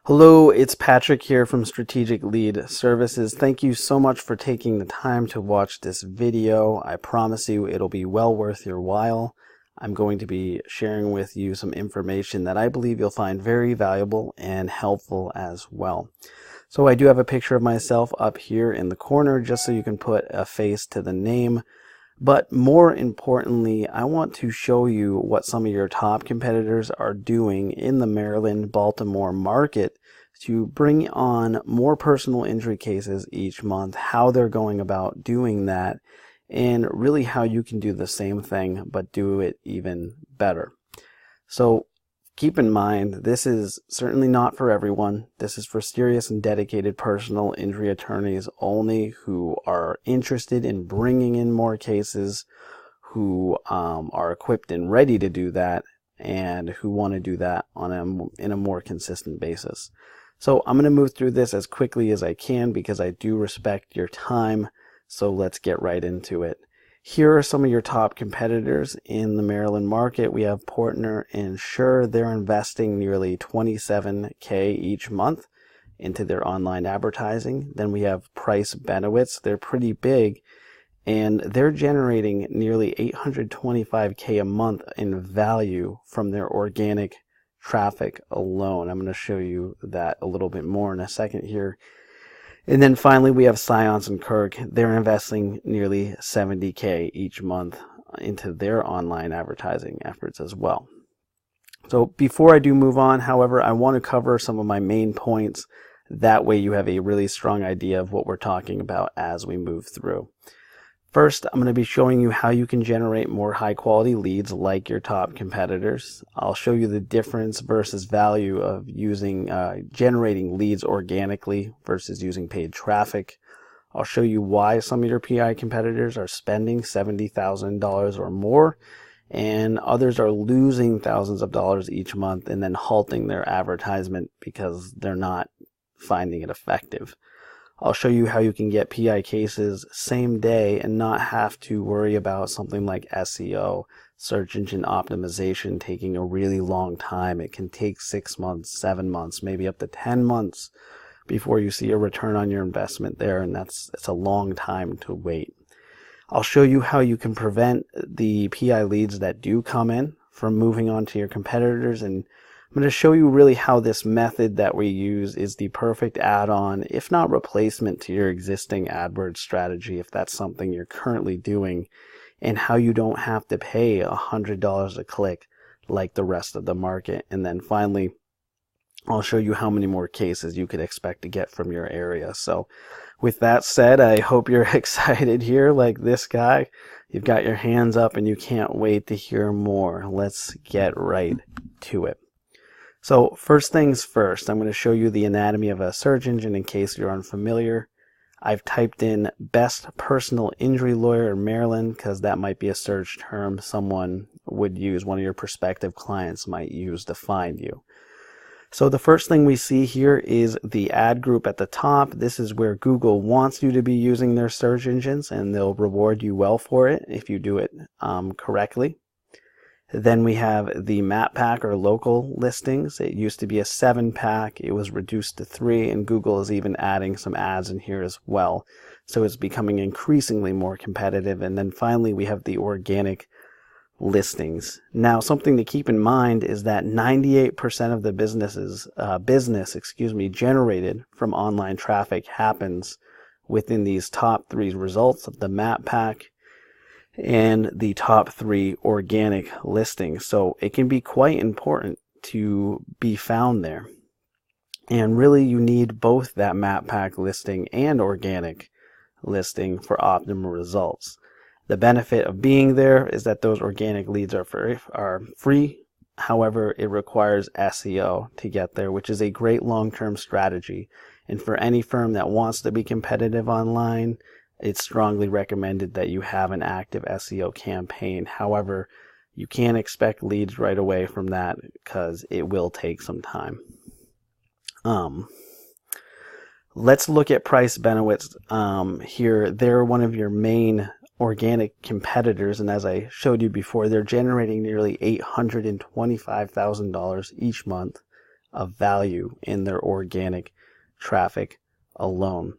Hello, it's Patrick here from Strategic Lead Services. Thank you so much for taking the time to watch this video. I promise you it'll be well worth your while. I'm going to be sharing with you some information that I believe you'll find very valuable and helpful as well. So I do have a picture of myself up here in the corner just so you can put a face to the name. But more importantly, I want to show you what some of your top competitors are doing in the Maryland, Baltimore market to bring on more personal injury cases each month, how they're going about doing that, and really how you can do the same thing but do it even better. So keep in mind, this is certainly not for everyone. This is for serious and dedicated personal injury attorneys only who are interested in bringing in more cases, who are equipped and ready to do that, and who want to do that in a more consistent basis. So I'm going to move through this as quickly as I can because I do respect your time. So let's get right into it. Here are some of your top competitors in the Maryland market. We have Portner and Sure. They're investing nearly $27K each month into their online advertising. Then we have Price Benowitz. They're pretty big, and they're generating nearly $825K a month in value from their organic traffic alone. I'm going to show you that a little bit more in a second here. And then finally, we have Science and Kirk. They're investing nearly $70K each month into their online advertising efforts as well. So before I do move on, however, I want to cover some of my main points. That way you have a really strong idea of what we're talking about as we move through. First, I'm going to be showing you how you can generate more high quality leads like your top competitors. I'll show you the difference versus value of using generating leads organically versus using paid traffic. I'll show you why some of your PI competitors are spending $70,000 or more and others are losing thousands of dollars each month and then halting their advertisement because they're not finding it effective. I'll show you how you can get PI cases same day and not have to worry about something like SEO, search engine optimization, taking a really long time. It can take 6 months, 7 months, maybe up to 10 months before you see a return on your investment there, and it's a long time to wait. I'll show you how you can prevent the PI leads that do come in from moving on to your competitors, and I'm going to show you really how this method that we use is the perfect add-on, if not replacement, to your existing AdWords strategy if that's something you're currently doing, and how you don't have to pay $100 a click like the rest of the market. And then finally, I'll show you how many more cases you could expect to get from your area. So with that said, I hope you're excited here like this guy. You've got your hands up and you can't wait to hear more. Let's get right to it. So first things first, I'm going to show you the anatomy of a search engine in case you're unfamiliar. I've typed in best personal injury lawyer in Maryland because that might be a search term someone would use, one of your prospective clients might use to find you. So the first thing we see here is the ad group at the top. This is where Google wants you to be using their search engines, and they'll reward you well for it if you do it correctly. Then we have the map pack or local listings. It used to be a 7-pack. It was reduced to 3, and Google is even adding some ads in here as well. So it's becoming increasingly more competitive. And then finally, we have the organic listings. Now, something to keep in mind is that 98% of the business generated from online traffic happens within these top 3 results of the map pack and the top 3 organic listings. So it can be quite important to be found there. And really you need both that map pack listing and organic listing for optimal results. The benefit of being there is that those organic leads are free. However, it requires SEO to get there, which is a great long-term strategy. And for any firm that wants to be competitive online, it's strongly recommended that you have an active SEO campaign. However, you can't expect leads right away from that because it will take some time. Let's look at Price Benowitz here. They're one of your main organic competitors, and as I showed you before, they're generating nearly $825,000 each month of value in their organic traffic alone.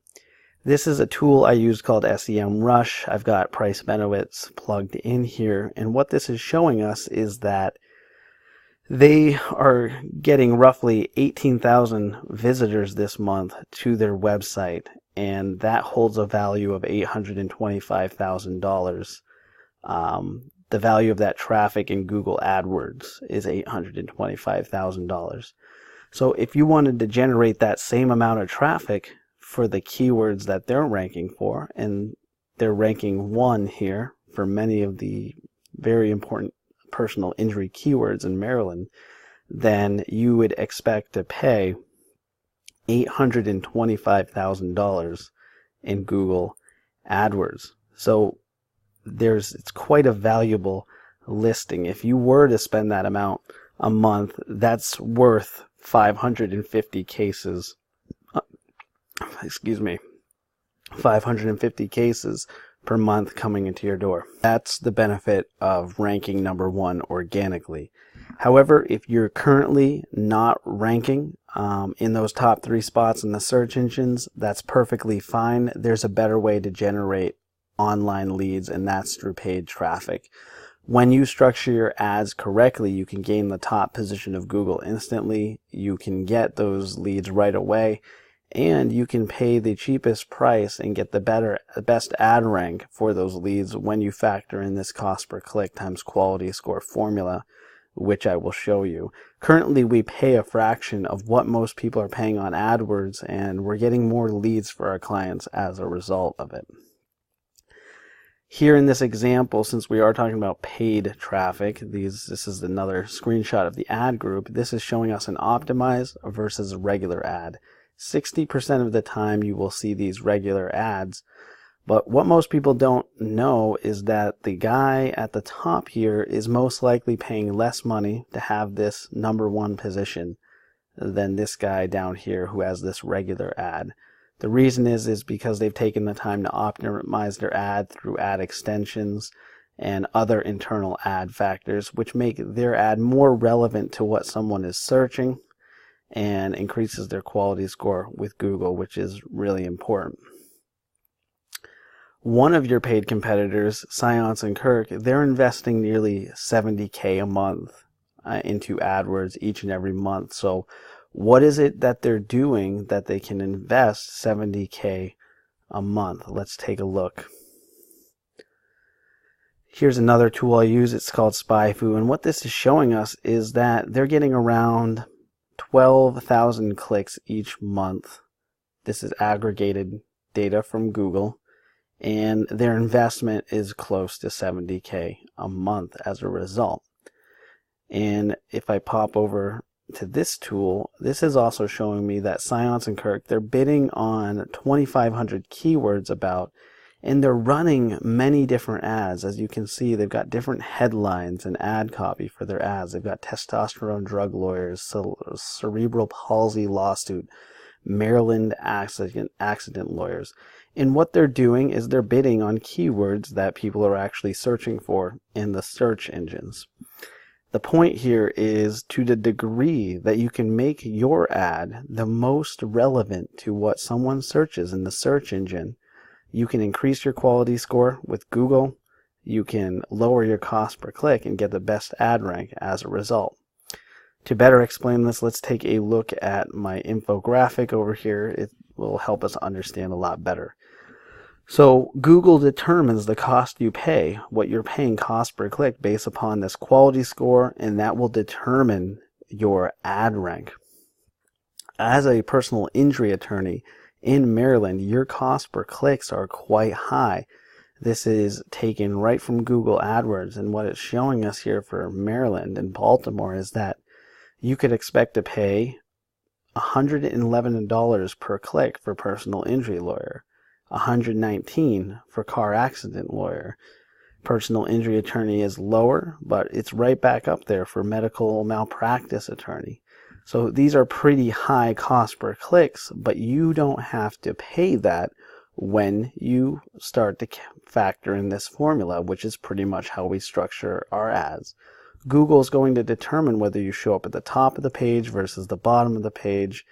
This is a tool I use called SEMrush. I've got Price Benowitz plugged in here, and what this is showing us is that they are getting roughly 18,000 visitors this month to their website, and that holds a value of $825,000. The value of that traffic in Google AdWords is $825,000. So if you wanted to generate that same amount of traffic for the keywords that they're ranking for, and they're ranking 1 here for many of the very important personal injury keywords in Maryland, then you would expect to pay $825,000 in Google AdWords. So it's quite a valuable listing. If you were to spend that amount a month, that's worth 550 cases. 550 cases per month coming into your door. That's the benefit of ranking number 1 organically. However, if you're currently not ranking in those top 3 spots in the search engines, that's perfectly fine. There's a better way to generate online leads, and that's through paid traffic. When you structure your ads correctly, you can gain the top position of Google instantly. You can get those leads right away, and you can pay the cheapest price and get the best ad rank for those leads when you factor in this cost per click times quality score formula, which I will show you. Currently, we pay a fraction of what most people are paying on AdWords, and we're getting more leads for our clients as a result of it. Here in this example, since we are talking about paid traffic, this is another screenshot of the ad group. This is showing us an optimized versus a regular ad. 60% of the time you will see these regular ads, but what most people don't know is that the guy at the top here is most likely paying less money to have this number 1 position than this guy down here who has this regular ad. The reason is because they've taken the time to optimize their ad through ad extensions and other internal ad factors, which make their ad more relevant to what someone is searching and increases their quality score with Google, which is really important. One of your paid competitors, Science & Kirk, they're investing nearly $70K a month into AdWords each and every month. So what is it that they're doing that they can invest $70K a month? Let's take a look. Here's another tool I use. It's called SpyFu, and what this is showing us is that they're getting around 12,000 clicks each month. This is aggregated data from Google, and their investment is close to $70K a month as a result. And if I pop over to this tool, this is also showing me that Science & Kirk, they're bidding on 2,500 keywords about, and they're running many different ads. As you can see, they've got different headlines and ad copy for their ads. They've got testosterone drug lawyers, cerebral palsy lawsuit, Maryland accident lawyers. And what they're doing is they're bidding on keywords that people are actually searching for in the search engines. The point here is to the degree that you can make your ad the most relevant to what someone searches in the search engine, you can increase your quality score with Google, you can lower your cost per click and get the best ad rank as a result. To better explain this, let's take a look at my infographic over here. It will help us understand a lot better. So Google determines the cost you pay, what you're paying cost per click based upon this quality score, and that will determine your ad rank. As a personal injury attorney in Maryland, your cost per clicks are quite high. This is taken right from Google AdWords, and what it's showing us here for Maryland and Baltimore is that you could expect to pay $111 per click for personal injury lawyer, $119 for car accident lawyer. Personal injury attorney is lower, but it's right back up there for medical malpractice attorney. So these are pretty high cost per clicks, but you don't have to pay that when you start to factor in this formula, which is pretty much how we structure our ads. Google is going to determine whether you show up at the top of the page versus the bottom of the page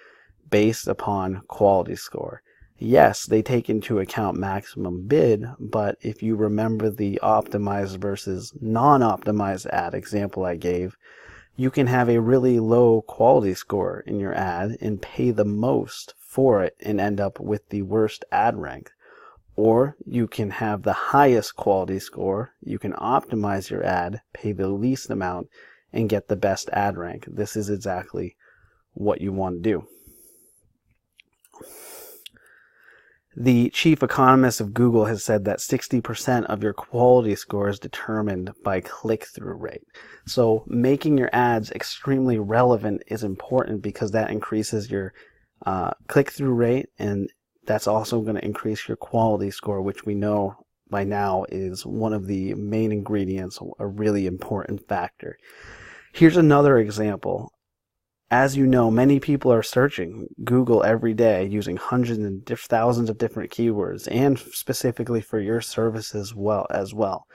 based upon quality score. Yes, they take into account maximum bid, but if you remember the optimized versus non-optimized ad example I gave, you can have a really low quality score in your ad and pay the most for it and end up with the worst ad rank. Or you can have the highest quality score, you can optimize your ad, pay the least amount, and get the best ad rank. This is exactly what you want to do. The chief economist of Google has said that 60% of your quality score is determined by click-through rate. So making your ads extremely relevant is important because that increases your click-through rate, and that's also going to increase your quality score, which we know by now is one of the main ingredients, a really important factor. Here's another example. As you know, many people are searching Google every day using hundreds and thousands of different keywords, and specifically for your services as well.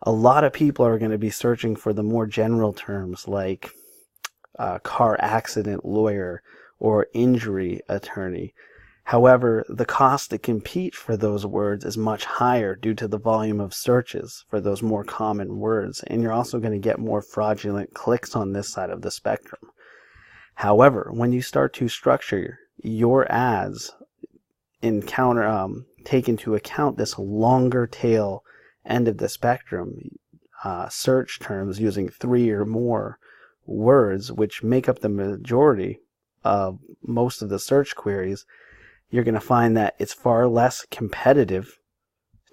A lot of people are going to be searching for the more general terms like car accident lawyer or injury attorney. However, the cost to compete for those words is much higher due to the volume of searches for those more common words, and you're also going to get more fraudulent clicks on this side of the spectrum. However, when you start to structure your ads and take into account this longer tail end of the spectrum, search terms using 3 or more words, which make up the majority of most of the search queries, you're going to find that it's far less competitive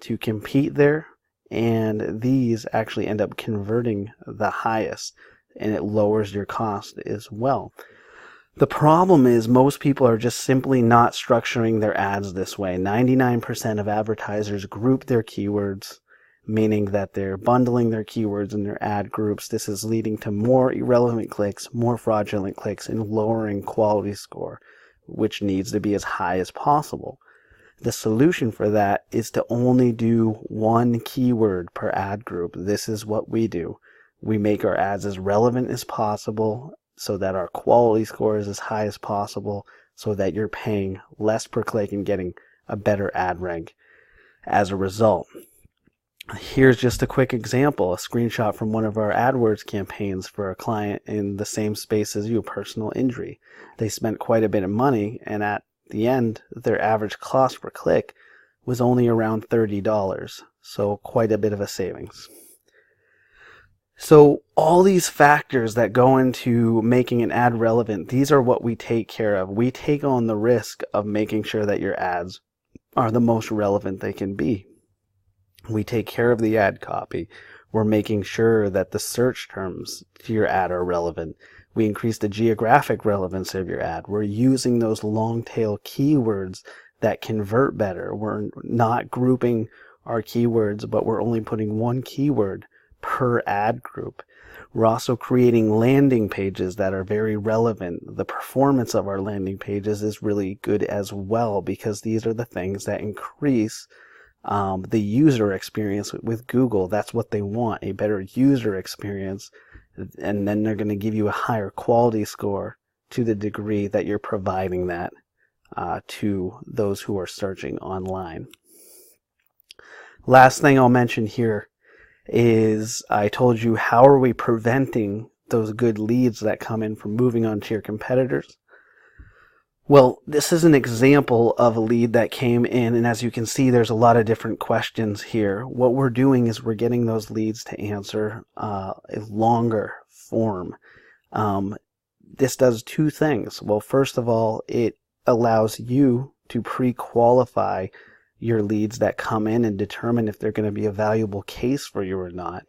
to compete there, and these actually end up converting the highest, and it lowers your cost as well. The problem is most people are just simply not structuring their ads this way. 99% of advertisers group their keywords, meaning that they're bundling their keywords in their ad groups. This is leading to more irrelevant clicks, more fraudulent clicks, and lowering quality score, which needs to be as high as possible. The solution for that is to only do one keyword per ad group. This is what we do. We make our ads as relevant as possible so that our quality score is as high as possible, so that you're paying less per click and getting a better ad rank as a result. Here's just a quick example, a screenshot from one of our AdWords campaigns for a client in the same space as you, personal injury. They spent quite a bit of money, and at the end, their average cost per click was only around $30, so quite a bit of a savings. So all these factors that go into making an ad relevant, these are what we take care of. We take on the risk of making sure that your ads are the most relevant they can be. We take care of the ad copy. We're making sure that the search terms to your ad are relevant. We increase the geographic relevance of your ad. We're using those long tail keywords that convert better. We're not grouping our keywords, but we're only putting one keyword per ad group. We're also creating landing pages that are very relevant. The performance of our landing pages is really good as well, because these are the things that increase the user experience with Google. That's what they want, a better user experience, and then they're going to give you a higher quality score to the degree that you're providing that to those who are searching online. Last thing I'll mention here is I told you, how are we preventing those good leads that come in from moving on to your competitors? Well, this is an example of a lead that came in, and as you can see, there's a lot of different questions here. What we're doing is we're getting those leads to answer a longer form. This does two things. Well, first of all, it allows you to pre-qualify your leads that come in and determine if they're going to be a valuable case for you or not.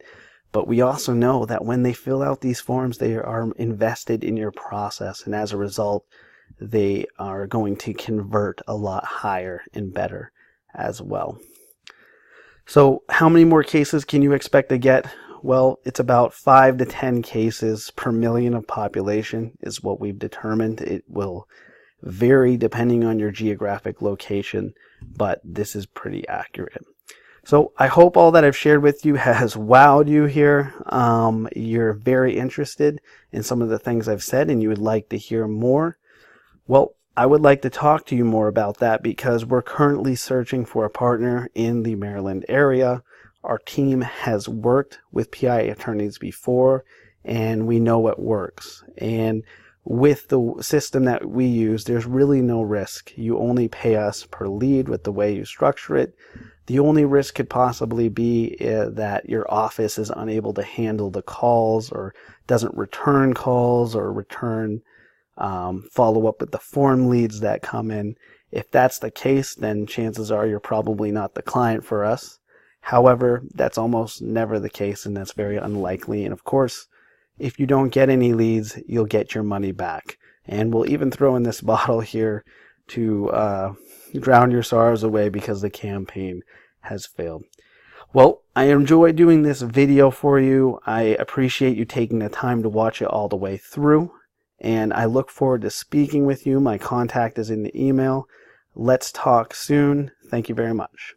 But we also know that when they fill out these forms, they are invested in your process, and as a result, they are going to convert a lot higher and better as well. So how many more cases can you expect to get? Well, it's about 5 to 10 cases per million of population is what we've determined. It will vary depending on your geographic location, but this is pretty accurate. So I hope all that I've shared with you has wowed you here. You're very interested in some of the things I've said and you would like to hear more. Well, I would like to talk to you more about that because we're currently searching for a partner in the Maryland area. Our team has worked with PI attorneys before and we know it works. And with the system that we use, there's really no risk. You only pay us per lead with the way you structure it. The only risk could possibly be that your office is unable to handle the calls or doesn't return calls or return follow up with the form leads that come in. If that's the case, then chances are you're probably not the client for us. However, that's almost never the case and that's very unlikely. And of course, if you don't get any leads, you'll get your money back. And we'll even throw in this bottle here to drown your sorrows away because the campaign has failed. Well, I enjoy doing this video for you. I appreciate you taking the time to watch it all the way through. And I look forward to speaking with you. My contact is in the email. Let's talk soon. Thank you very much.